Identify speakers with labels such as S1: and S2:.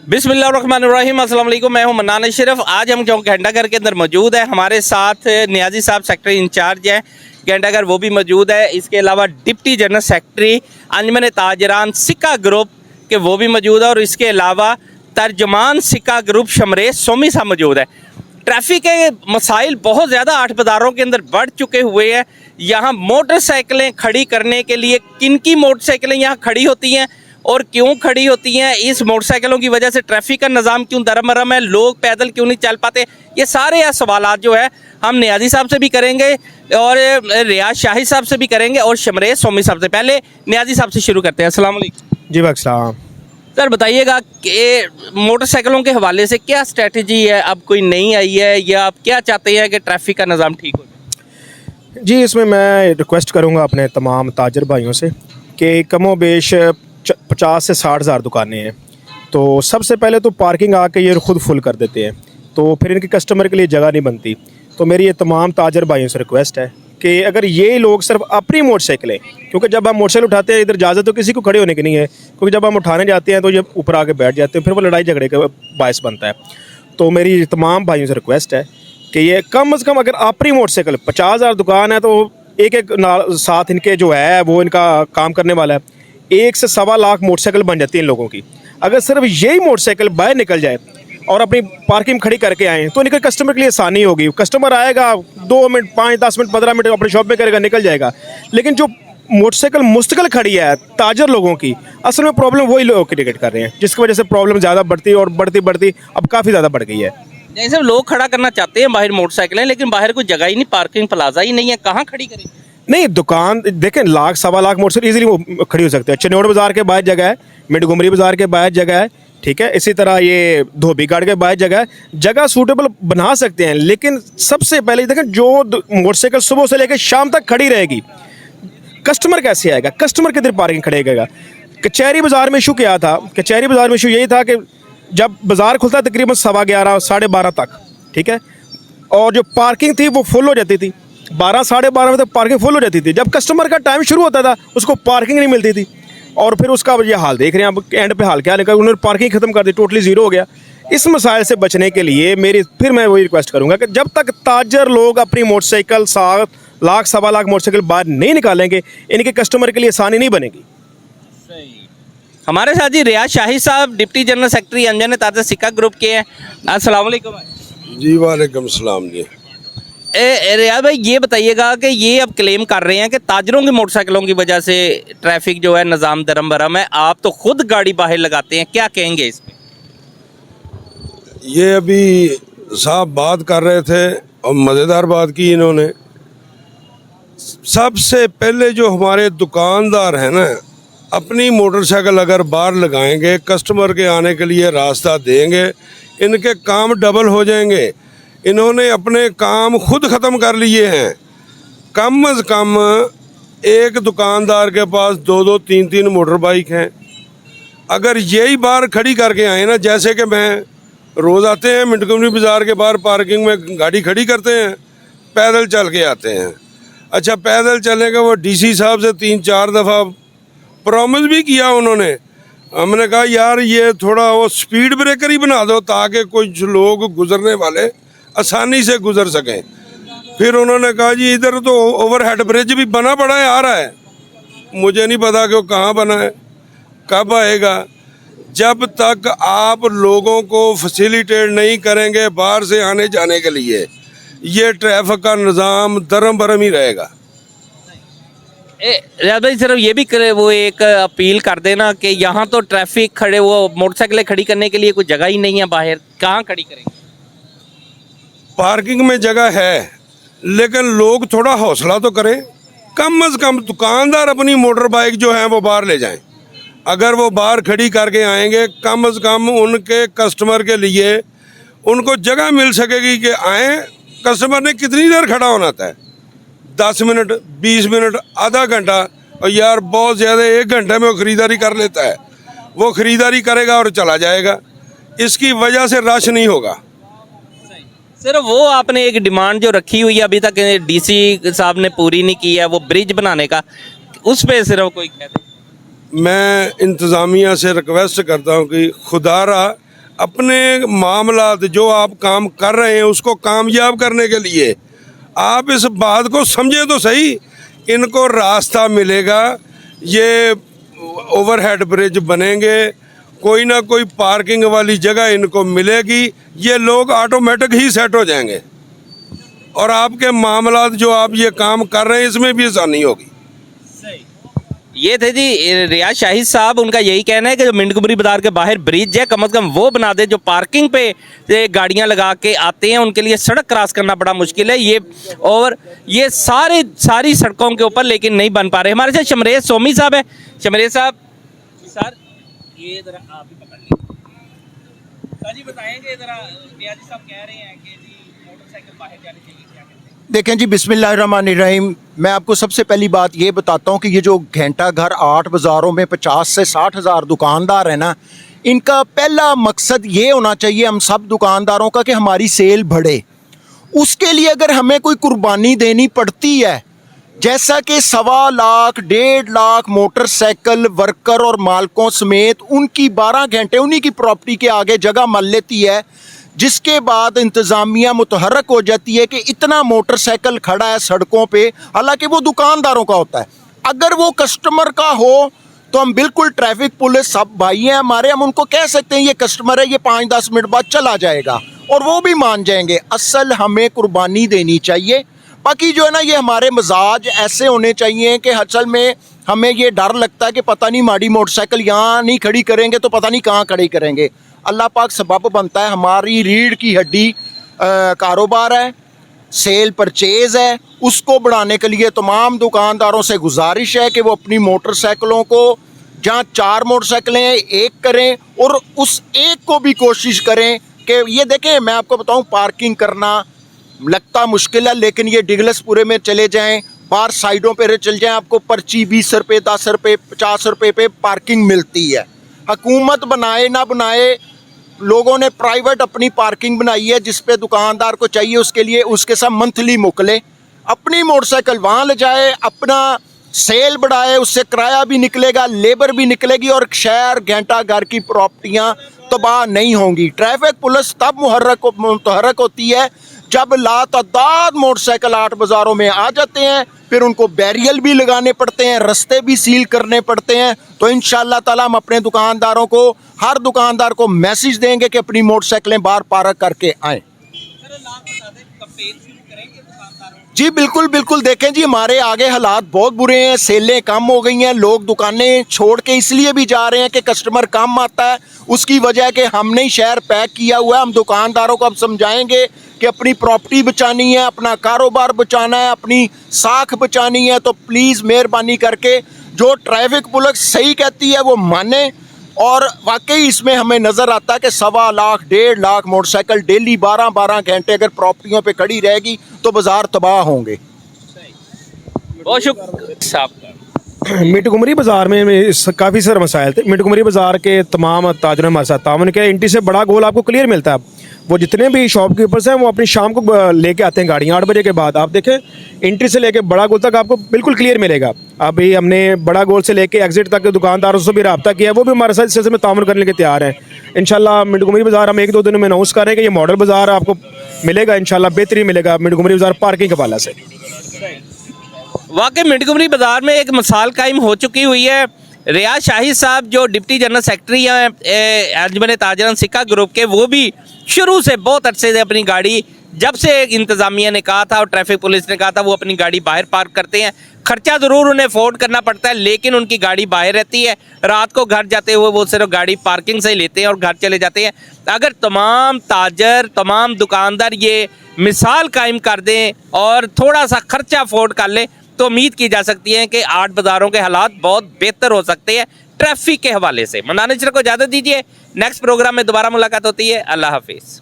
S1: बिस्मिल्लाहिर्रहमानिर्रहीम, अस्सलाम वालेकुम। मैं हूं मन्नान अशरफ। आज हम चौक घंटाघर के अंदर मौजूद है। हमारे साथ नियाजी साहब सेक्रेटरी इंचार्ज हैं घंटाघर, वो भी मौजूद है। इसके अलावा डिप्टी जनरल सेक्रेटरी अंजमन ताजरान सिक्का ग्रुप के वो भी मौजूद है, और इसके अलावा तर्जमान सिक्का ग्रुप शमरेज सोमी साहब मौजूद है। ट्रैफिक के मसाइल बहुत ज़्यादा 8 बाज़ारों के अंदर बढ़ चुके हुए हैं। यहाँ मोटरसाइकिलें खड़ी करने के लिए किन की मोटरसाइकिलें यहाँ खड़ी होती हैं और क्यों खड़ी होती हैं, इस मोटरसाइकिलों की वजह से ट्रैफिक का निज़ाम क्यों दरमरम है, लोग पैदल क्यों नहीं चल पाते, ये सारे सवालात जो है हम नियाजी साहब से भी करेंगे और रियाज शाहिद साहब से भी करेंगे और शमरेज सोमी साहब से। पहले नियाजी साहब से शुरू करते हैं। अस्सलाम वालेकुम।
S2: जी वालेकुम।
S1: सर बताइएगा कि मोटरसाइकिलों के हवाले से क्या स्ट्रेटजी है, अब कोई नई आई है या आप क्या चाहते हैं कि ट्रैफिक का निज़ाम ठीक हो जाए?
S2: जी, इसमें मैं रिक्वेस्ट करूंगा अपने तमाम ताजर भाइयों से कि कमो बेश 50 से 60 हज़ार दुकानें हैं, तो सबसे पहले तो पार्किंग आके ये खुद फुल कर देते हैं, तो फिर इनके कस्टमर के लिए जगह नहीं बनती। तो मेरी ये तमाम ताजर भाइयों से रिक्वेस्ट है कि अगर ये लोग सिर्फ अपनी मोटरसाइकिलें, क्योंकि जब हम मोटरसाइकिल उठाते हैं इधर इजाज़त तो किसी को खड़े होने की नहीं है, क्योंकि जब हम उठाने जाते हैं तो ये ऊपर आके बैठ जाते हैं, फिर वो लड़ाई झगड़े का बायस बनता है। तो मेरी तमाम भाइयों से रिक्वेस्ट है कि ये कम से कम अगर अपनी मोटरसाइकिल 50 हज़ार दुकान है तो एक एक साथ इनके जो है वो इनका काम करने वाला है, 1 से सवा लाख मोटरसाइकिल बन जाती है इन लोगों की। अगर सिर्फ यही मोटरसाइकिल बाहर निकल जाए और अपनी पार्किंग खड़ी करके आएँ तो इनके कस्टमर के लिए आसानी होगी। कस्टमर आएगा 2 मिनट 5 10 मिनट 15 मिनट अपने शॉप में करेगा, निकल जाएगा। लेकिन जो मोटरसाइकिल मुस्तकिल खड़ी है ताजर लोगों की, असल में प्रॉब्लम वही लोग क्रिएट कर रहे हैं, जिसकी वजह से प्रॉब्लम ज़्यादा बढ़ती और बढ़ती अब काफ़ी ज़्यादा बढ़ गई है।
S1: जैसे लोग खड़ा करना चाहते हैं बाहर मोटरसाइकिलें, लेकिन बाहर कोई जगह ही नहीं, पार्किंग प्लाजा ही नहीं है, कहाँ खड़ी करें?
S2: नहीं, दुकान देखें, लाख सवा लाख मोटरसाइकिल इजीली खड़ी हो सकते हैं। चनौड़ बाज़ार के बाहर जगह है, मिडगुमरी बाज़ार के बाहर जगह है, ठीक है। इसी तरह ये धोबीघाट के बाहर जगह है, जगह सूटेबल बना सकते हैं। लेकिन सबसे पहले देखें, जो मोटरसाइकिल सुबह से लेकर शाम तक खड़ी रहेगी, कस्टमर कैसे आएगा, कस्टमर किधर पार्किंग खड़ेगा? कचहरी बाज़ार में इशू क्या था? कचहरी बाज़ार में इशू यही था कि जब बाज़ार खुलता तकरीबन 11:15 साढ़े 12 तक, ठीक है, और जो पार्किंग थी वो फुल हो जाती थी, 12 साढ़े 12 बजे तक पार्किंग फुल हो जाती थी। जब कस्टमर का टाइम शुरू होता था उसको पार्किंग नहीं मिलती थी, और फिर उसका ये हाल देख रहे हैं। अब एंड पे हाल क्या निकला, उन्होंने पार्किंग ख़त्म कर दी, टोटली ज़ीरो हो गया। इस मसाइल से बचने के लिए मैं वही रिक्वेस्ट करूँगा कि जब तक ताजर लोग अपनी मोटरसाइकिल 7 लाख सवा लाख मोटरसाइकिल बाहर नहीं निकालेंगे, इनके कस्टमर के लिए आसानी नहीं बनेगी।
S1: हमारे साथ जी रियाज शाहिद साहब, डिप्टी जनरल सेक्रेटरी अंजन ताजर सिक्का ग्रुप के हैं। अस्सलाम वालेकुम।
S3: जी वालेकुम सलाम। जी
S1: रियाज भाई, ये बताइएगा कि ये अब क्लेम कर रहे हैं कि ताजरों की मोटरसाइकिलों की वजह से ट्रैफिक जो है निज़ाम दरम है, आप तो खुद गाड़ी बाहर लगाते हैं, क्या कहेंगे इस पे?
S3: ये अभी साहब बात कर रहे थे और मज़ेदार बात की इन्होंने। सबसे पहले जो हमारे दुकानदार हैं ना, अपनी मोटरसाइकिल अगर बाहर लगाएंगे, कस्टमर के आने के लिए रास्ता देंगे, इनके काम डबल हो जाएंगे। इन्होंने अपने काम खुद ख़त्म कर लिए हैं। कम से कम एक दुकानदार के पास 2-2 3-3 मोटर बाइक हैं। अगर यही बाहर खड़ी करके आए ना, जैसे कि मैं रोज़ आते हैं मिंटकुमरी बाज़ार के बाहर पार्किंग में गाड़ी खड़ी करते हैं, पैदल चल के आते हैं। अच्छा, पैदल चलने का वो डीसी साहब से 3-4 दफ़ा प्रॉमिस भी किया उन्होंने। हमने कहा यार ये थोड़ा वो स्पीड ब्रेकर ही बना दो ताकि कुछ लोग गुजरने वाले आसानी से गुजर सकें। फिर उन्होंने कहा जी इधर तो ओवरहेड ब्रिज भी बना पड़ा है, आ रहा है। मुझे नहीं पता कि वो कहाँ बना है, कब आएगा। जब तक आप लोगों को फैसिलिटेट नहीं करेंगे बाहर से आने जाने के लिए, ये ट्रैफिक का निज़ाम दरम बरम ही रहेगा।
S1: रियाज भाई, सिर्फ ये भी करे, वो एक अपील कर देना कि यहाँ तो ट्रैफिक खड़े, वो मोटरसाइकिलें खड़ी करने के लिए कोई जगह ही नहीं है बाहर, कहाँ खड़ी करेंगे?
S3: पार्किंग में जगह है, लेकिन लोग थोड़ा हौसला तो करें। कम से कम दुकानदार अपनी मोटर बाइक जो है वो बाहर ले जाएं। अगर वो बाहर खड़ी करके आएंगे, कम से कम उनके कस्टमर के लिए उनको जगह मिल सकेगी कि आएँ। कस्टमर ने कितनी देर खड़ा होना था? 10 मिनट, 20 मिनट, आधा घंटा, और यार बहुत ज़्यादा 1 घंटे में वो ख़रीदारी कर लेता है। वो ख़रीदारी करेगा और चला जाएगा, इसकी वजह से रश नहीं होगा।
S1: सिर्फ वो आपने एक डिमांड जो रखी हुई है अभी तक डीसी साहब ने पूरी नहीं की है, वो ब्रिज बनाने का, उस पर सिर्फ कोई कहते।
S3: मैं इंतज़ामिया से रिक्वेस्ट करता हूँ कि खुदारा अपने मामलात जो आप काम कर रहे हैं उसको कामयाब करने के लिए आप इस बात को समझें तो सही, इनको रास्ता मिलेगा, ये ओवरहेड ब्रिज बनेंगे, कोई ना कोई पार्किंग वाली जगह इनको मिलेगी, ये लोग ऑटोमेटिक ही सेट हो जाएंगे और आपके मामलात जो आप ये काम कर रहे हैं इसमें भी आसानी होगी।
S1: ये थे जी रियाज शाहिद साहब, उनका यही कहना है कि जो मिंटगुमरी बाजार के बाहर ब्रिज है कम से कम वो बना दे, जो पार्किंग पे गाड़ियां लगा के आते हैं उनके लिए सड़क क्रॉस करना बड़ा मुश्किल है ये, और ये सारी सड़कों के ऊपर लेकिन नहीं बन पा रहे। हमारे साथ शमरेज सोमी साहब है। शमरेज साहब, सर ये जरा आप ही पकड़ लीजिए सर जी, बताएंगे जरा, रियाज साहब कह रहे हैं कि जी मोटरसाइकिल बाहर जाने चाहिए, क्या कहते हैं?
S4: देखें जी, बिस्मिल्लाहिर्रहमानिर्रहीम। मैं आपको सबसे पहली बात ये बताता हूँ कि ये जो घंटा घर 8 बाज़ारों में 50 से 60 हज़ार दुकानदार हैं ना, इनका पहला मकसद ये होना चाहिए हम सब दुकानदारों का कि हमारी सेल बढ़े। उसके लिए अगर हमें कोई कुर्बानी देनी पड़ती है, जैसा कि 1.25 लाख 1.5 लाख मोटरसाइकिल वर्कर और मालकों समेत उनकी 12 घंटे उन्हीं की प्रॉपर्टी के आगे जगह मल लेती है, जिसके बाद इंतज़ामिया मुतहरक हो जाती है कि इतना मोटरसाइकिल खड़ा है सड़कों पे, हालांकि वो दुकानदारों का होता है। अगर वो कस्टमर का हो तो हम बिल्कुल ट्रैफिक पुलिस सब भाई हैं हमारे, हम उनको कह सकते हैं ये कस्टमर है, ये 5-10 मिनट बाद चला जाएगा और वो भी मान जाएंगे। असल हमें कुर्बानी देनी चाहिए। बाकी जो है ना, ये हमारे मिजाज ऐसे होने चाहिए कि असल में हमें ये डर लगता है कि पता नहीं हमारी मोटरसाइकिल यहाँ नहीं खड़ी करेंगे तो पता नहीं कहाँ खड़ी करेंगे। अल्लाह पाक सबब बनता है, हमारी रीढ़ की हड्डी कारोबार है, सेल परचेज़ है, उसको बढ़ाने के लिए तमाम दुकानदारों से गुजारिश है कि वो अपनी मोटरसाइकिलों को, जहाँ 4 मोटरसाइकिलें हैं 1 करें और उस एक को भी कोशिश करें कि ये देखें, मैं आपको बताऊं पार्किंग करना लगता मुश्किल है, लेकिन ये डिगलसपुरे में चले जाएं, बाहर साइडों पे चल जाएं, आपको पर्ची 20 रुपये 10 रुपये 50 रुपये पे पार्किंग मिलती है। हुकूमत बनाए ना बनाए, लोगों ने प्राइवेट अपनी पार्किंग बनाई है, जिस पे दुकानदार को चाहिए उसके लिए उसके साथ मंथली मोकले, अपनी मोटरसाइकिल वहाँ ले जाए, अपना सेल बढ़ाए, उससे किराया भी निकलेगा, लेबर भी निकलेगी और शहर घंटा घर की प्रॉपर्टियाँ तबाह नहीं होंगी। ट्रैफिक पुलिस तब मुतहरक होती है जब लातादाद मोटरसाइकिल 8 बाज़ारों में आ जाते हैं, फिर उनको बैरियल भी लगाने पड़ते हैं, रास्ते भी सील करने पड़ते हैं। तो इंशाअल्लाह ताला हम अपने दुकानदारों को, हर दुकानदार को मैसेज देंगे कि अपनी मोटरसाइकिलें बाहर पार्क करके आएँ। जी बिल्कुल बिल्कुल, देखें जी हमारे आगे हालात बहुत बुरे हैं, सेलें कम हो गई हैं, लोग दुकानें छोड़ के इसलिए भी जा रहे हैं कि कस्टमर कम आता है, उसकी वजह कि हमने ही शहर पैक किया हुआ है। हम दुकानदारों को अब समझाएंगे कि अपनी प्रॉपर्टी बचानी है, अपना कारोबार बचाना है, अपनी साख बचानी है, तो प्लीज़ मेहरबानी करके जो ट्रैफिक पुलिस सही कहती है वो माने। और वाकई इसमें हमें नज़र आता है कि 1.25 लाख 1.5 लाख मोटरसाइकिल डेली 12-12 घंटे अगर प्रॉपर्टियों पे खड़ी रहेगी तो बाज़ार तबाह होंगे।
S1: बहुत शुक्रिया साहब।
S2: मिंटगुमरी बाज़ार में काफ़ी सारे मसाइल थे। मिंटगुमरी बाज़ार के तमाम ताजरों हमारे साथ तावन किया। एंट्री से बड़ा गोल आपको क्लियर मिलता है। वो जितने भी शॉपकीपर्स हैं वो अपनी शाम को लेके आते हैं गाड़ियाँ 8 बजे के बाद। आप देखें एंट्री से लेके बड़ा गोल तक आपको बिल्कुल क्लियर मिलेगा। अभी हमने बड़ा गोल से लेके एग्जिट तक के दुकानदारों से भी रब्ता किया, वो भी हमारे साथ इस सिलसिले में ताउन करने के तैयार हैं। इंशाल्लाह मिंटगुमरी बाज़ार हम 1-2 दिनों में अनाउंस करेंगे। ये मॉडल बाज़ार आपको मिलेगा, इंशाल्लाह बेहतरीन मिलेगा मिंटगुमरी बाज़ार पार्किंग के हवाले से।
S1: वाकई मिंटगुमरी बाज़ार में एक मिसाल कायम हो चुकी हुई है। रियाज शाहिद साहब जो डिप्टी जनरल सेक्रेटरी हैं अंजुमन ताजरान सिक्का ग्रुप के, वो भी शुरू से बहुत अच्छे से अपनी गाड़ी, जब से इंतज़ामिया ने कहा था और ट्रैफिक पुलिस ने कहा था, वो अपनी गाड़ी बाहर पार्क करते हैं। खर्चा ज़रूर उन्हें अफोर्ड करना पड़ता है, लेकिन उनकी गाड़ी बाहर रहती है। रात को घर जाते हुए वो सिर्फ गाड़ी पार्किंग से ही लेते हैं और घर चले जाते हैं। अगर तमाम ताजर, तमाम दुकानदार ये मिसाल कायम कर दें और थोड़ा सा खर्चा अफोर्ड कर लें, तो उम्मीद की जा सकती है कि 8 बाज़ारों के हालात बहुत बेहतर हो सकते हैं ट्रैफिक के हवाले से। मनाने को इजाज़त दीजिए, नेक्स्ट प्रोग्राम में दोबारा मुलाकात होती है। अल्लाह हाफिज़।